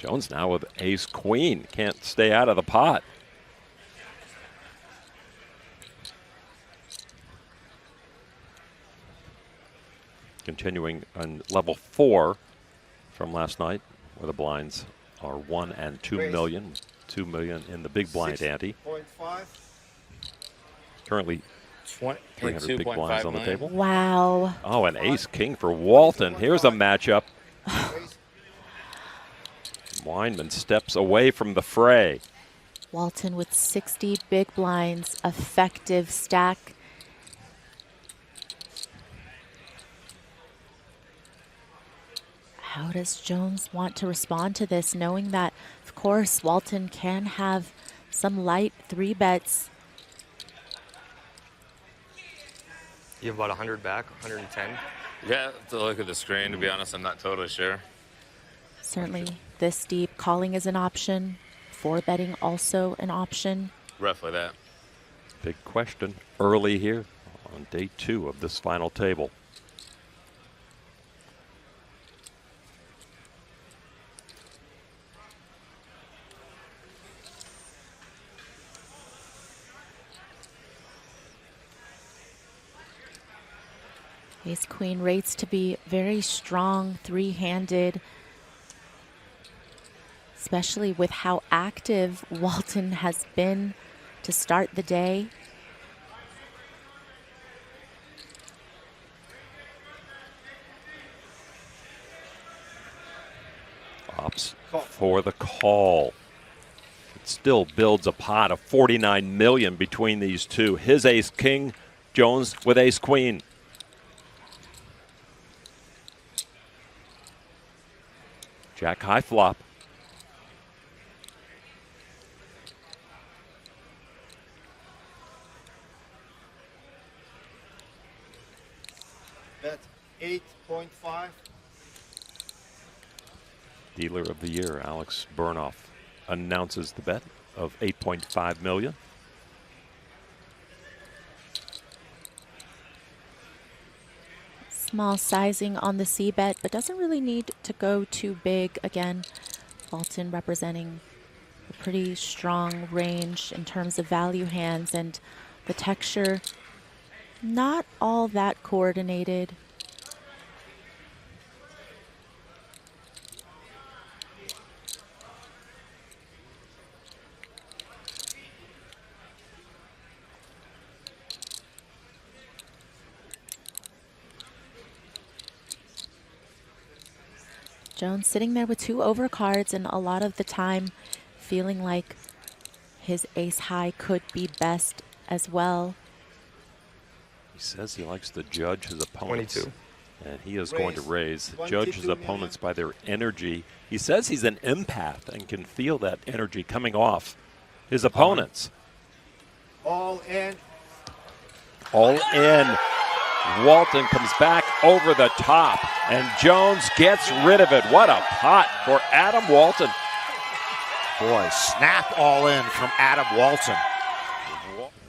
Jones now with ace queen. Can't stay out of the pot. Continuing on level 4 from last night, where the blinds are 1 and 2 million. 2 million in the big blind ante. Currently 300 big blinds on the table. Wow. Oh, an ace king for Walton. Here's a matchup. Weinman steps away from the fray. Walton with 60 big blinds, effective stack. How does Jones want to respond to this, knowing that, of course, Walton can have some light 3-bets? You have about 100 back, 110? Yeah, to look at the screen, to be honest, I'm not totally sure. Certainly this deep. Calling is an option. 4-betting also an option. Roughly that. Big question early here on day 2 of this final table. Ace Queen rates to be very strong, 3-handed, especially with how active Walton has been to start the day. Opts for the call. It still builds a pot of 49 million between these two. His ace king, Jones with ace queen. Jack high flop. Bet 8.5. Dealer of the year, Alex Burnoff, announces the bet of 8.5 million. Small sizing on the C-bet, but doesn't really need to go too big. Again, Walton representing a pretty strong range in terms of value hands, and the texture not all that coordinated. Jones sitting there with 2 overcards, and a lot of the time feeling like his ace high could be best as well. He says he likes to judge his opponents. 22. And he is going to raise, judge his opponents by their energy. He says he's an empath and can feel that energy coming off his opponents. All in. All in. Walton comes back over the top, and Jones gets rid of it. What a pot for Adam Walton. Boy, snap all in from Adam Walton.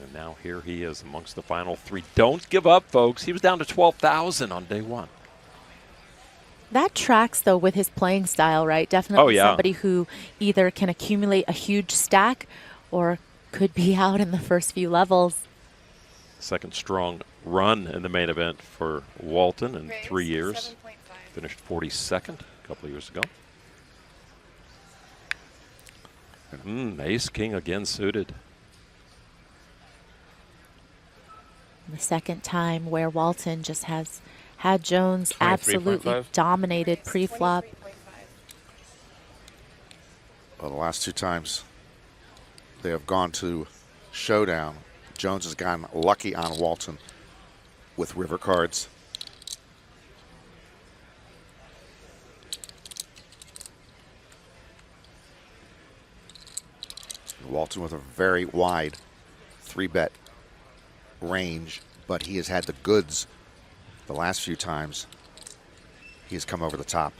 And now here he is amongst the final 3. Don't give up, folks. He was down to 12,000 on day 1. That tracks, though, with his playing style, right? Definitely somebody who either can accumulate a huge stack or could be out in the first few levels. Second strong run in the main event for Walton in 3 years. 7.5. Finished 42nd a couple of years ago. Ace king again suited. The second time where Walton just has had Jones absolutely 23.5. dominated pre-flop. 23.5. Well, the last 2 times they have gone to showdown, Jones has gotten lucky on Walton with river cards. Walton with a very wide 3-bet range, but he has had the goods the last few times he has come over the top.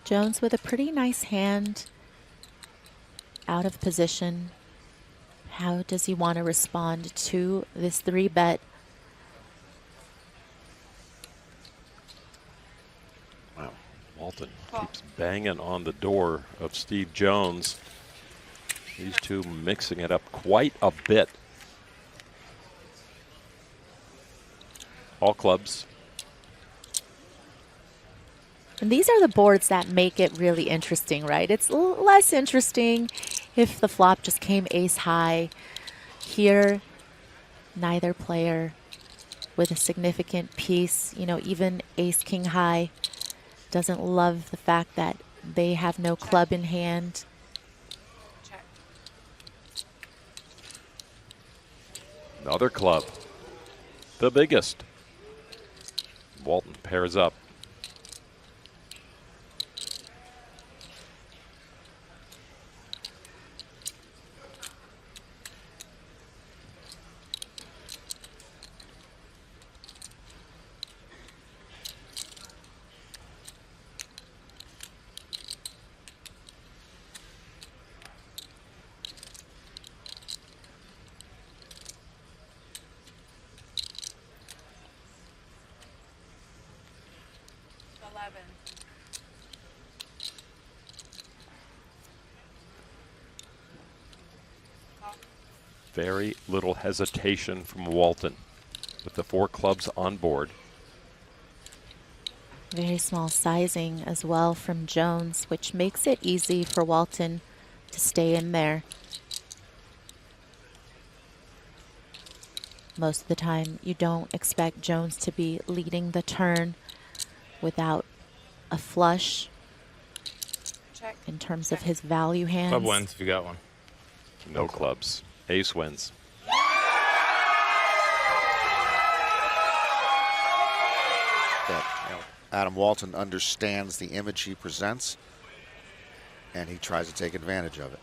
Jones with a pretty nice hand, out of position, How does he want to respond to this 3-bet? Wow. Walton keeps banging on the door of Steve Jones. These two mixing it up quite a bit. All clubs. And these are the boards that make it really interesting, right? It's less interesting if the flop just came ace high. Here, neither player with a significant piece, you know, even ace king high doesn't love the fact that they have no club in hand. Another club. The biggest. Walton pairs up. Very little hesitation from Walton with the 4 clubs on board. Very small sizing as well from Jones, which makes it easy for Walton to stay in there. Most of the time, you don't expect Jones to be leading the turn without a flush in terms of his value hands. Club wins if you got one. No clubs. Ace wins. But, you know, Adam Walton understands the image he presents, and he tries to take advantage of it.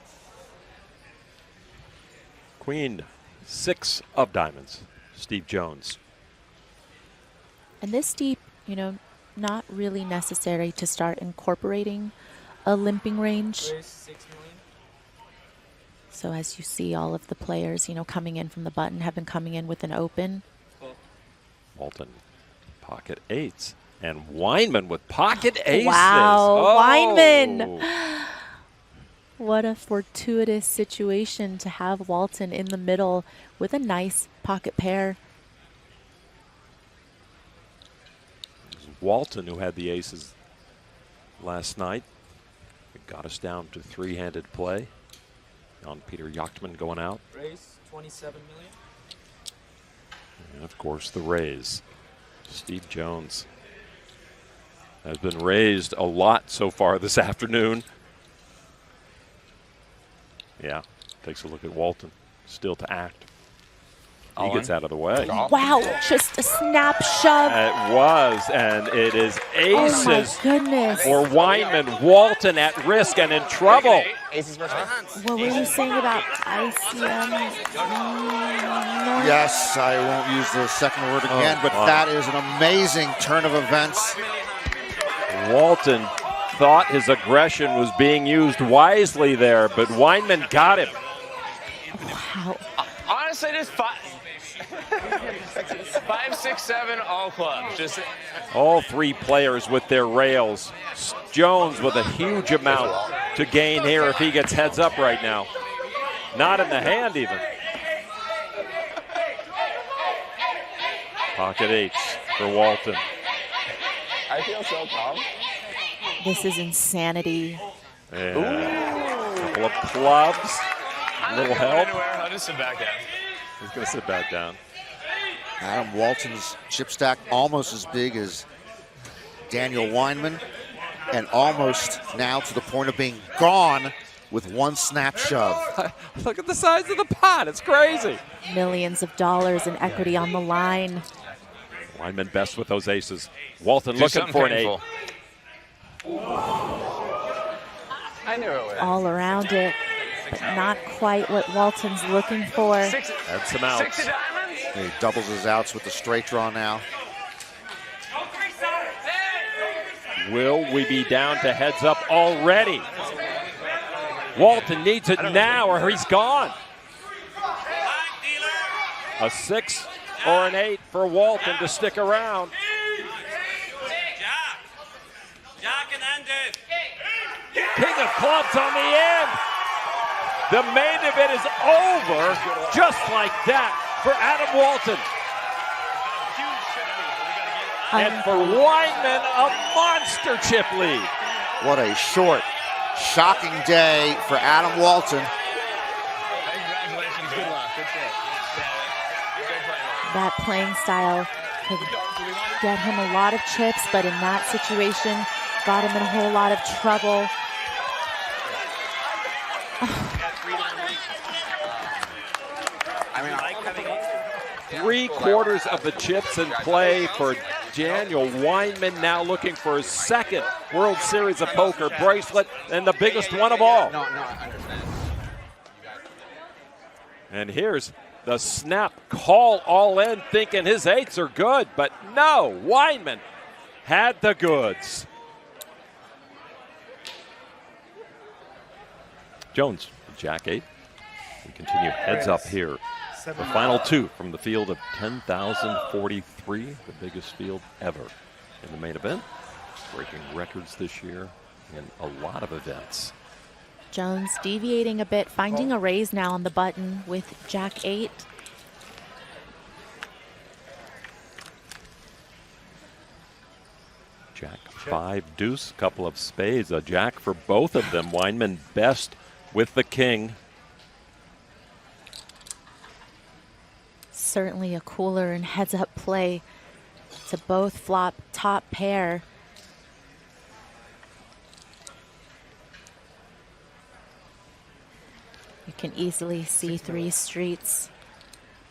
Queen 6 of diamonds. Steve Jones. And this deep, you know, not really necessary to start incorporating a limping range. So as you see, all of the players, you know, coming in from the button have been coming in with an open. Walton, pocket 8s. And Weinman with pocket aces. Wow, Oh. Weinman. What a fortuitous situation to have Walton in the middle with a nice pocket pair. It was Walton who had the aces last night. It got us down to 3-handed play. On Peter Yachtman going out. Raise 27 million. And of course the raise. Steve Jones has been raised a lot so far this afternoon. Yeah, takes a look at Walton. Still to act. He All gets in. out of the way. Wow, just a snap shove. It was, and it is Oh my aces goodness. for Weinman. Walton at risk and in trouble. Aces versus hands. What were you saying about ICM? Yes, I won't use the second word again, but wow. that is an amazing turn of events. Walton thought his aggression was being used wisely there, but Weinman got him. Wow. Honestly, just 5, 6, 7, all clubs. Just All 3 players with their rails. Jones with a huge amount to gain here if he gets heads up right now. Not in the hand even. Pocket 8s for Walton. I feel so calm. This is insanity. And a couple of clubs. A little help. I'll just sit back down. He's going to sit back down. Adam Walton's chip stack almost as big as Daniel Weinman, and almost now to the point of being gone with 1 snap shove. Look at the size of the pot. It's crazy. Millions of dollars in equity on the line. Weinman best with those aces. Walton Do looking something for an painful. 8. I knew it would. All around it, but not quite what Walton's looking for. And some outs. 6 of diamonds. He doubles his outs with the straight draw now. Will we be down to heads up already? Walton needs it now or he's gone. A 6 or an 8 for Walton to stick around. King of clubs on the end. The main event is over just like that for Adam Walton. And for Weinman, a monster chip lead. What a short, shocking day for Adam Walton. Congratulations. Good luck. Good shit. That playing style could get him a lot of chips, but in that situation, got him in a whole lot of trouble. Three-quarters of the chips in play for Daniel Weinman, now looking for his second World Series of Poker bracelet, and the biggest one of all. No, I understand. And here's the snap call all in, thinking his 8s are good, but no, Weinman had the goods. Jones, Jack 8. We continue heads up here. The final 2 from the field of 10,043, the biggest field ever in the main event. Breaking records this year in a lot of events. Jones deviating a bit, finding a raise now on the button with Jack 8. Jack 5 deuce, couple of spades, a jack for both of them. Weinman best with the king. Certainly a cooler and heads-up play to both flop top pair. You can easily see 3 streets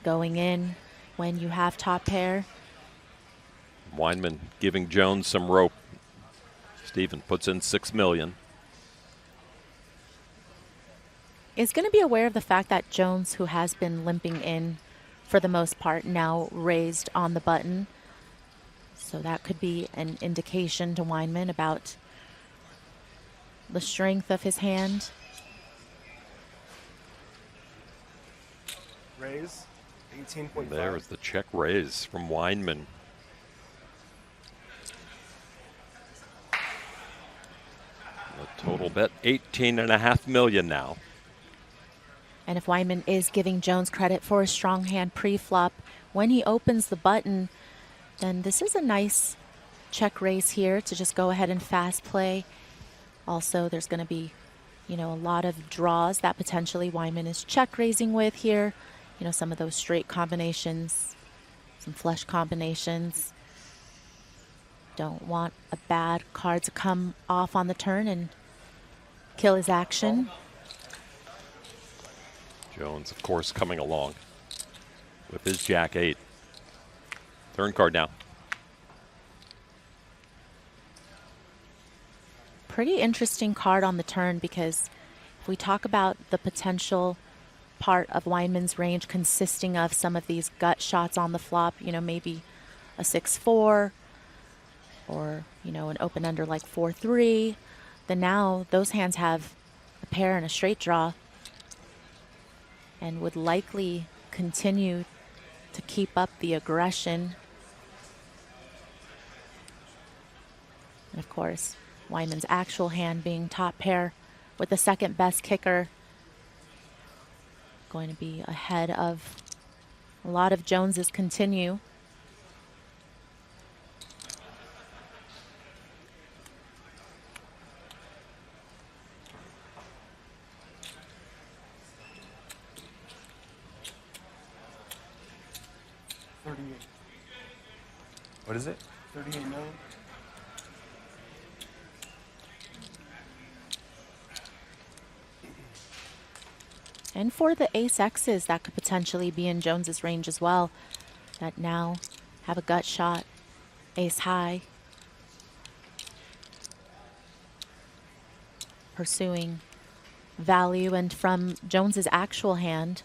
going in when you have top pair. Weinman giving Jones some rope. Steven puts in $6 million. Is going to be aware of the fact that Jones, who has been limping in for the most part, now raised on the button. So that could be an indication to Weinman about the strength of his hand. Raise, 18.5. There is the check raise from Weinman. The total bet, $18.5 million now. And if Weinman is giving Jones credit for a strong hand pre-flop, when he opens the button, then this is a nice check raise here to just go ahead and fast play. Also, there's going to be, a lot of draws that potentially Weinman is check raising with here. Some of those straight combinations, some flush combinations. Don't want a bad card to come off on the turn and kill his action. Jones, of course, coming along with his Jack 8. Turn card now. Pretty interesting card on the turn, because if we talk about the potential part of Weinman's range consisting of some of these gut shots on the flop, maybe a 6-4 or, an open under like 4-3, then now those hands have a pair and a straight draw and would likely continue to keep up the aggression. And of course, Weinman's actual hand being top pair with the second best kicker, going to be ahead of a lot of Jones's continue. What is it? 38 million? And for the ace X's, that could potentially be in Jones's range as well, that now have a gut shot, ace high, pursuing value. And from Jones's actual hand,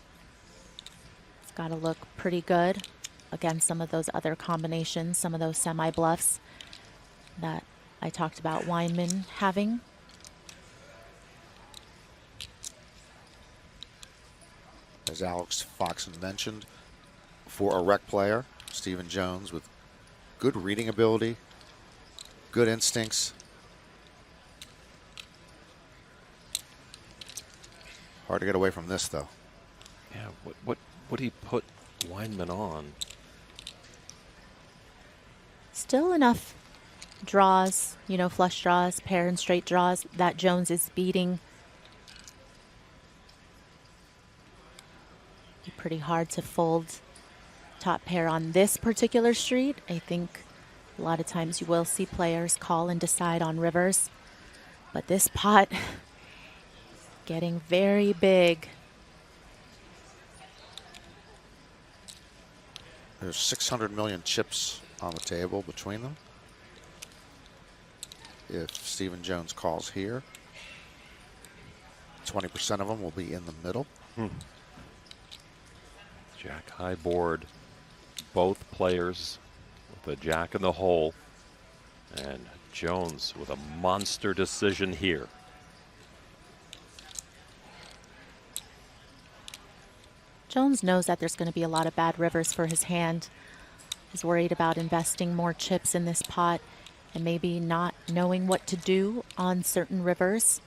it's got to look pretty good against some of those other combinations, some of those semi-bluffs that I talked about Weinman having. As Alex Foxen mentioned, for a rec player. Stephen Jones with good reading ability, good instincts. Hard to get away from this, though. Yeah, what would he put Weinman on? Still enough draws, you know, flush draws, pair and straight draws that Jones is beating. Pretty hard to fold top pair on this particular street. I think a lot of times you will see players call and decide on rivers, but this pot getting very big. There's 600 million chips on the table between them. If Stephen Jones calls here, 20% of them will be in the middle. Jack high board, both players with a jack in the hole, and Jones with a monster decision here. Jones knows that there's going to be a lot of bad rivers for his hand. He's worried about investing more chips in this pot and maybe not knowing what to do on certain rivers.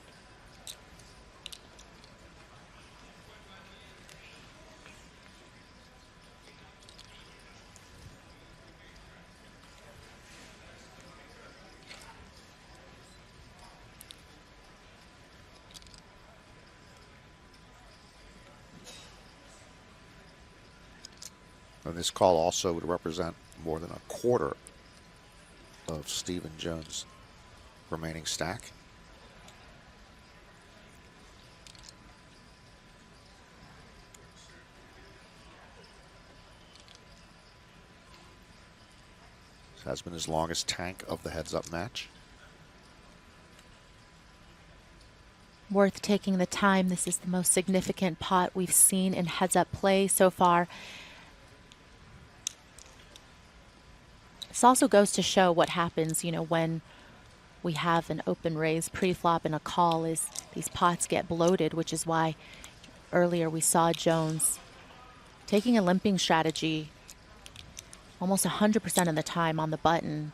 And this call also would represent more than a quarter of Stephen Jones' remaining stack. This has been his longest tank of the heads-up match. Worth taking the time. This is the most significant pot we've seen in heads-up play so far. This also goes to show what happens, you know, when we have an open raise pre-flop and a call, is these pots get bloated, which is why earlier we saw Jones taking a limping strategy almost 100% of the time on the button,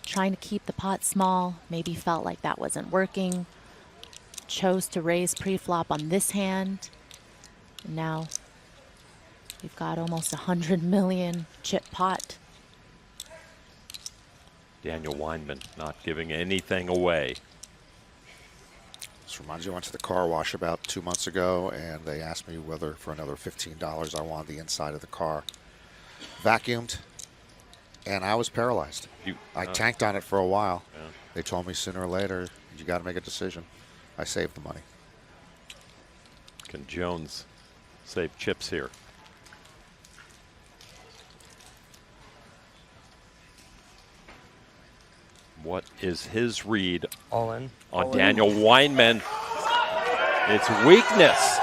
trying to keep the pot small, maybe felt like that wasn't working, chose to raise pre-flop on this hand, and now we've got almost 100 million chip pot. Daniel Weinman not giving anything away. This reminds me, I went to the car wash about 2 months ago, and they asked me whether for another $15 I wanted the inside of the car vacuumed, and I was paralyzed. I tanked on it for a while. Yeah. They told me sooner or later, you got to make a decision. I saved the money. Can Jones save chips here? What is his read All in. on Daniel Weinman? It's weakness.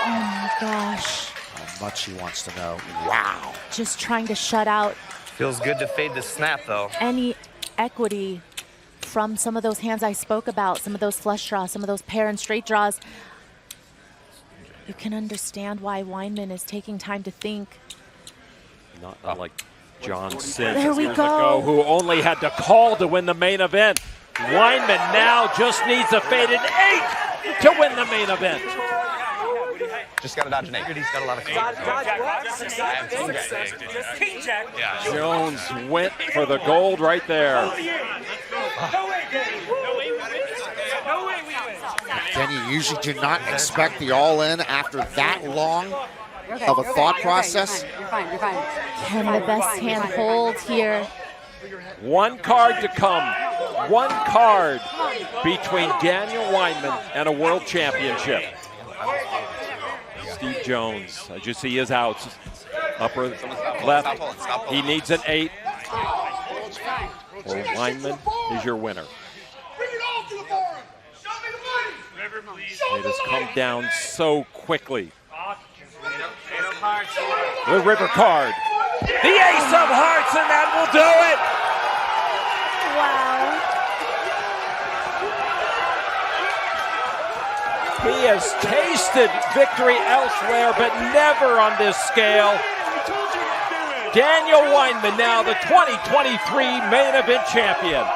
Oh my gosh. How much he wants to know. Wow. Just trying to shut out Feels good to fade the snap, though. any equity from some of those hands I spoke about, some of those flush draws, some of those pair and straight draws. You can understand why Weinman is taking time to think. Not unlike John Sins There we years go. ago, who only had to call to win the main event. Weinman now just needs a faded 8 to win the main event. Just got to dodge an 8. He's got a lot of cards. Yeah. Jones went for the gold right there. Then you usually do not expect the all-in after that long of a thought process. You're fine. Can the best hand hold here? One card to come. One card between Daniel Weinman and a world championship. Steve Jones, as you see his outs, upper left. He needs an 8. Or Weinman is your winner. It has come down so quickly. The river card. The ace of hearts, and that will do it. Wow. He has tasted victory elsewhere, but never on this scale. Daniel Weinman, now the 2023 Main Event champion.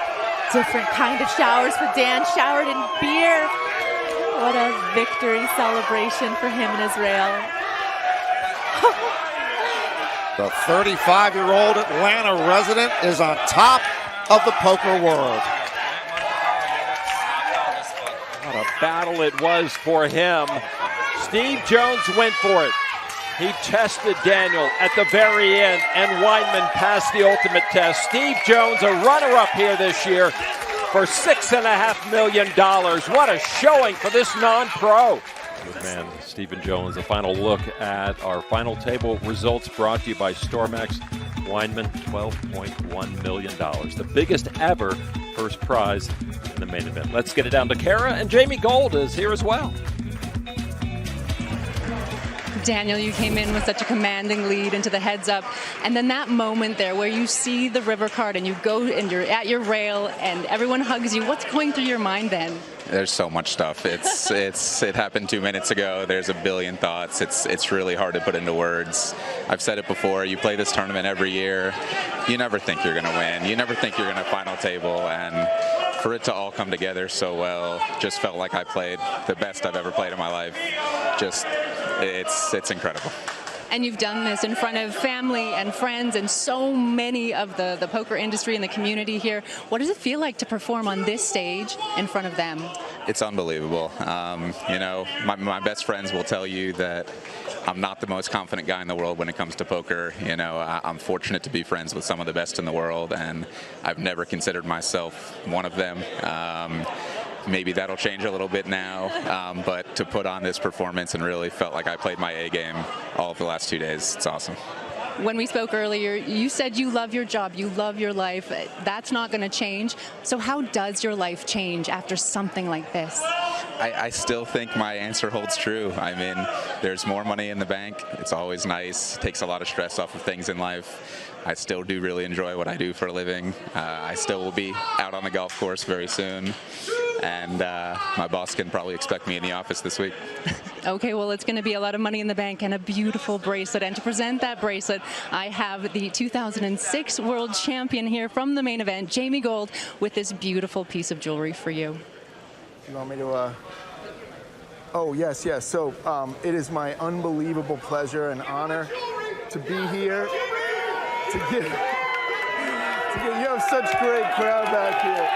Different kind of showers for Dan, showered in beer. What a victory celebration for him and Israel. The 35-year-old Atlanta resident is on top of the poker world. What a battle it was for him. Steve Jones went for it. He tested Daniel at the very end, and Weinman passed the ultimate test. Steve Jones, a runner-up here this year for $6.5 million. What a showing for this non-pro. Good man, Stephen Jones. A final look at our final table results brought to you by Stormax. Weinman, $12.1 million. The biggest ever first prize in the main event. Let's get it down to Kara, and Jamie Gold is here as well. Daniel, you came in with such a commanding lead into the heads up, and then that moment there where you see the river card and you go and you're at your rail and everyone hugs you. What's going through your mind then? There's so much stuff. It happened 2 minutes ago. There's a billion thoughts. It's really hard to put into words. I've said it before. You play this tournament every year. You never think you're going to win. You never think you're going to final table, and for it to all come together so well, just felt like I played the best I've ever played in my life. It's incredible. And you've done this in front of family and friends and so many of the poker industry and the community here. What does it feel like to perform on this stage in front of them? It's unbelievable. My best friends will tell you that I'm not the most confident guy in the world when it comes to poker. I'm fortunate to be friends with some of the best in the world, and I've never considered myself one of them. Maybe that'll change a little bit now, but to put on this performance and really felt like I played my A game all of the last 2 days, it's awesome. When we spoke earlier, you said you love your job, you love your life. That's not going to change. So how does your life change after something like this? I still think my answer holds true. I mean, there's more money in the bank. It's always nice. It takes a lot of stress off of things in life. I still do really enjoy what I do for a living. I still will be out on the golf course very soon. And my boss can probably expect me in the office this week. Okay, well, it's going to be a lot of money in the bank and a beautiful bracelet. And to present that bracelet, I have the 2006 world champion here from the main event, Jamie Gold, with this beautiful piece of jewelry for you. You want me to, Oh, yes. So it is my unbelievable pleasure and honor to be here to give. You have such great crowd back here.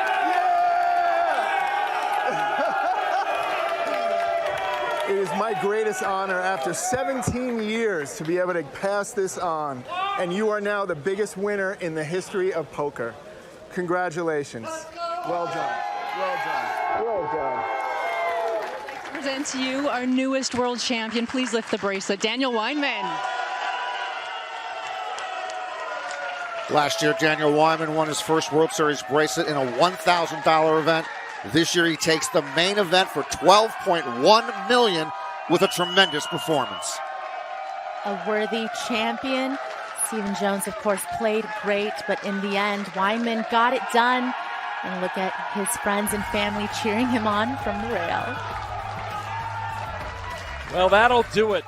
It is my greatest honor after 17 years to be able to pass this on, and you are now the biggest winner in the history of poker. Congratulations. Well done. Well done. Well done. Present to you our newest world champion. Please lift the bracelet, Daniel Weinman. Last year, Daniel Weinman won his first World Series bracelet in a $1,000 event. This year, he takes the main event for $12.1 million with a tremendous performance. A worthy champion. Stephen Jones, of course, played great, but in the end, Weinman got it done. And look at his friends and family cheering him on from the rail. Well, that'll do it